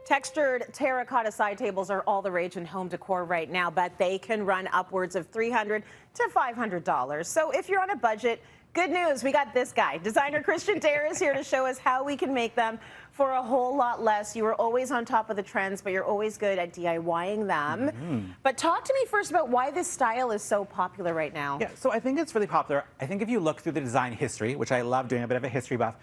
Textured terracotta side tables are all the rage in home decor right now, but they can run upwards of $300 to $500. So if you're on a budget, good news, we got this guy. Designer Christian Dare is here to show us how we can make them for a whole lot less. You are always on top of the trends, but you're always good at DIYing them. But talk to me first about why this style is so popular right now. Yeah, so I think it's really popular. I think if you look through the design history, which I love doing a bit of a history buff,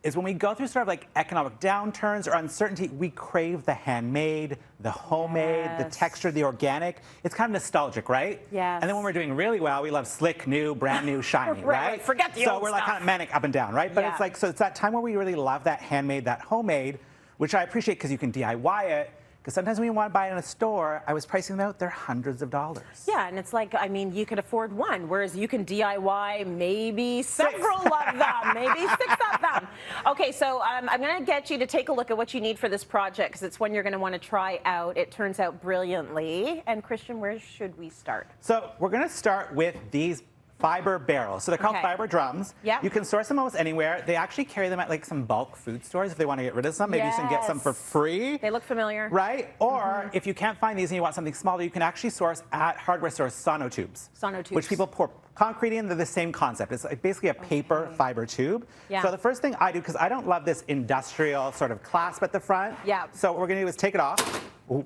is when we go through sort of like economic downturns or uncertainty, we crave the handmade, the homemade, the texture, the organic. It's kind of nostalgic, right? Yes. And then when we're doing really well, we love slick, new, brand new, shiny, right? Forget the so old we're like stuff. kind of manic up and down, right? But it's like, so it's that time where we really love that handmade, that homemade, which I appreciate because you can DIY it. Because sometimes when you want to buy it in a store, I was pricing them out, they're hundreds of dollars. Yeah, and it's like, I mean, you could afford one, whereas you can DIY maybe several of them, maybe 6 of them. Okay, so I'm going to get you to take a look at what you need for this project, because it's one you're going to want to try out. It turns out brilliantly. And Christian, where should we start? So we're going to start with these fiber barrels. So they're called fiber drums. Yeah. You can source them almost anywhere. They actually carry them at like some bulk food stores if they want to get rid of some. Maybe you can get some for free. They look familiar. Right? Or if you can't find these and you want something smaller, you can actually source at hardware stores sonotubes. Sonotubes. Which people pour concrete in. They're the same concept. It's like basically a paper fiber tube. Yeah. So the first thing I do, because I don't love this industrial sort of clasp at the front. Yeah. So what we're going to do is take it off. Ooh,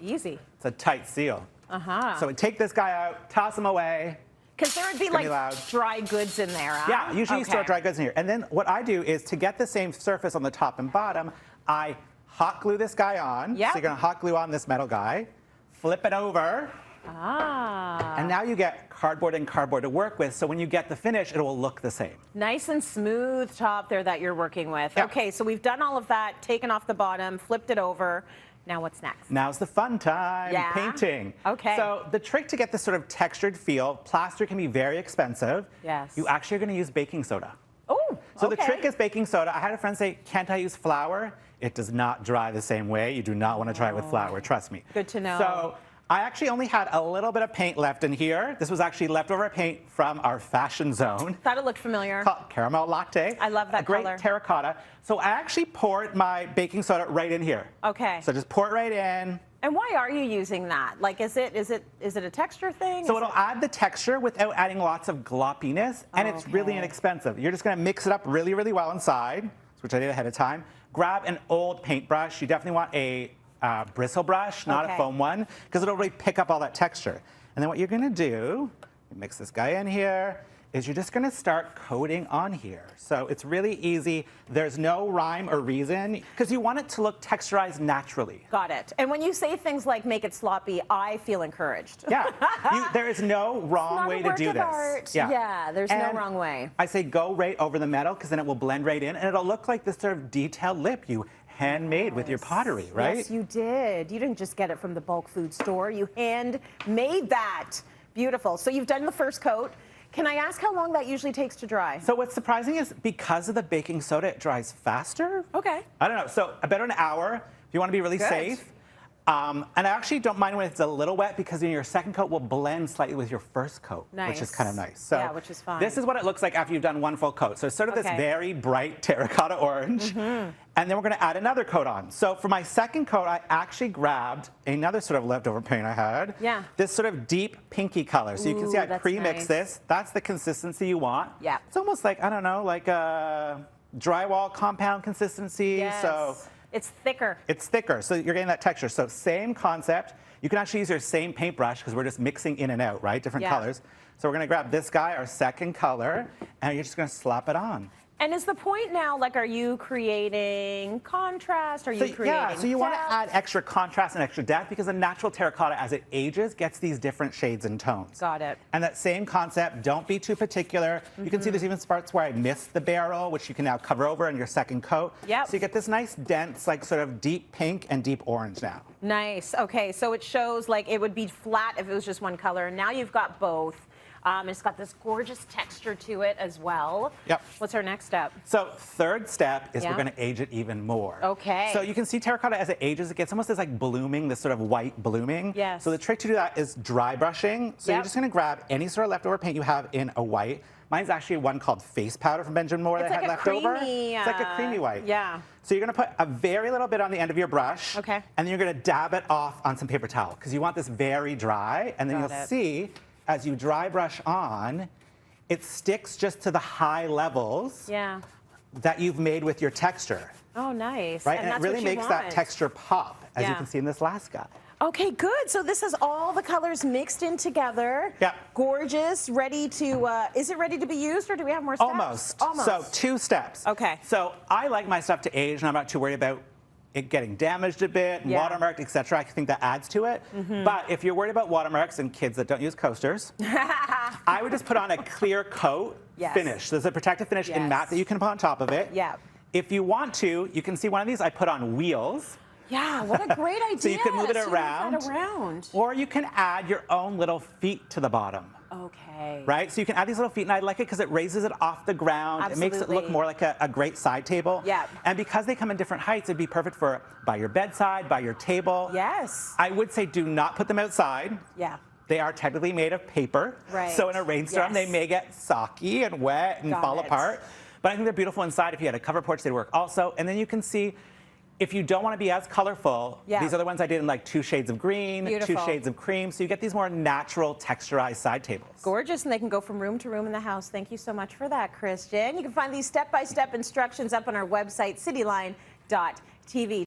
easy. It's a tight seal. So we take this guy out, toss him away. Because there would be like dry goods in there. Huh? Yeah, usually you store dry goods in here. And then what I do is to get the same surface on the top and bottom, I hot glue this guy on. So you're going to hot glue on this metal guy, flip it over. And now you get cardboard and cardboard to work with. So when you get the finish, it will look the same. Nice and smooth top there that you're working with. Yeah. Okay, so we've done all of that, taken off the bottom, flipped it over. Now what's next? Now's the fun time, painting. Okay. So the trick to get this sort of textured feel, plaster can be very expensive. Yes. You actually are going to use baking soda. Oh, So the trick is baking soda. I had a friend say, can't I use flour? It does not dry the same way. You do not want to try it with flour, trust me. Good to know. So I actually only had a little bit of paint left in here. This was actually leftover paint from our fashion zone. Thought it looked familiar. Called caramel latte. I love that color. Great terracotta. So I actually poured my baking soda right in here. Okay. So just pour it right in. And why are you using that? Like, is it a texture thing? So it'll add the texture without adding lots of gloppiness, and it's really inexpensive. You're just going to mix it up really, really well inside, which I did ahead of time. Grab an old paintbrush. You definitely want a bristle brush, not a foam one, because it'll really pick up all that texture. And then what you're going to do, mix this guy in here, is you're just going to start coating on here. So it's really easy. There's no rhyme or reason, because you want it to look texturized naturally. Got it. And when you say things like make it sloppy, I feel encouraged. Yeah. There is no wrong way to do this. Art. Yeah, there's no wrong way. I say go right over the metal, because then it will blend right in, and it'll look like this sort of detailed lip you handmade with your pottery, right? Yes, you did. You didn't just get it from the bulk food store. You handmade that. Beautiful. So you've done the first coat. Can I ask how long that usually takes to dry? So what's surprising is because of the baking soda, it dries faster. Okay. I don't know. So about an hour if you want to be really safe. And I actually don't mind when it's a little wet, because your second coat will blend slightly with your first coat, which is kind of nice. So yeah, which is fine. This is what it looks like after you've done one full coat. So it's sort of this very bright terracotta orange. And then we're going to add another coat on. So for my second coat, I actually grabbed another sort of leftover paint I had. Yeah. This sort of deep pinky color. So you can see I pre-mixed this. That's the consistency you want. Yeah. It's almost like, I don't know, like a drywall compound consistency. Yes. So it's thicker. It's thicker, so you're getting that texture. So same concept. You can actually use your same paintbrush, because we're just mixing in and out, right? Different colors. So we're going to grab this guy, our second color, and you're just going to slap it on. And is the point now, like, are you creating contrast? Are you creating Yeah, so you want to add extra contrast and extra depth, because the natural terracotta, as it ages, gets these different shades and tones. Got it. And that same concept, don't be too particular. You can see there's even parts where I missed the barrel, which you can now cover over in your second coat. Yep. So you get this nice, dense, like sort of deep pink and deep orange now. Nice. Okay, so it shows like it would be flat if it was just one color. Now you've got both. It's got this gorgeous texture to it as well. Yep. What's our next step? So third step is Yeah. we're going to age it even more. Okay. So you can see terracotta as it ages, it gets almost this like blooming, this sort of white blooming. Yes. So the trick to do that is dry brushing. So Yep. you're just going to grab any sort of leftover paint you have in a white. Mine's actually one called face powder from Benjamin Moore It's that I like had a left over. creamy, It's like a creamy white. yeah. So you're going to put a very little bit on the end of your brush. Okay. And then you're going to dab it off on some paper towel because you want this very dry. And then Got you'll it. see as you dry brush on, it sticks just to the high levels Yeah. that you've made with your texture. Oh, nice. Right? And it that's really what you makes that want. texture pop, as you Yeah. can see in this last guy. Okay, good. So this has all the colors mixed in together. Yeah. Gorgeous, ready to, is it ready to be used or do we have more steps? Almost. Almost. So 2 steps. Okay. So I like my stuff to age, and I'm not too worried about it getting damaged a bit, Yeah. watermarked, etc. I think that adds to it. But if you're worried about watermarks and kids that don't use coasters, I would just put on a clear coat Yes. finish. There's a protective finish in Yes. matte that you can put on top of it. Yeah. If you want to, you can see one of these I put on wheels. Yeah, what a great idea. So you can move it So you move around. that around. Or you can add your own little feet to the bottom. Okay. Right? So you can add these little feet, and I like it because it raises it off the ground. It makes it look Absolutely. more like a great side table. Yeah. And because they come in different heights, it'd be perfect for by your bedside, by your table. Yes. I would say do not put them outside. Yeah. They are technically made of paper. Right. So in a rainstorm, Yes. they may get soggy and wet and Got fall it. apart. But I think they're beautiful inside. If you had a covered porch, they'd work also. And then you can see, if you don't want to be as colorful, Yeah. these are the ones I did in like 2 shades of green, Beautiful. 2 shades of cream. So you get these more natural texturized side tables. Gorgeous, and they can go from room to room in the house. Thank you so much for that, Christian. You can find these step-by-step instructions up on our website, cityline.tv.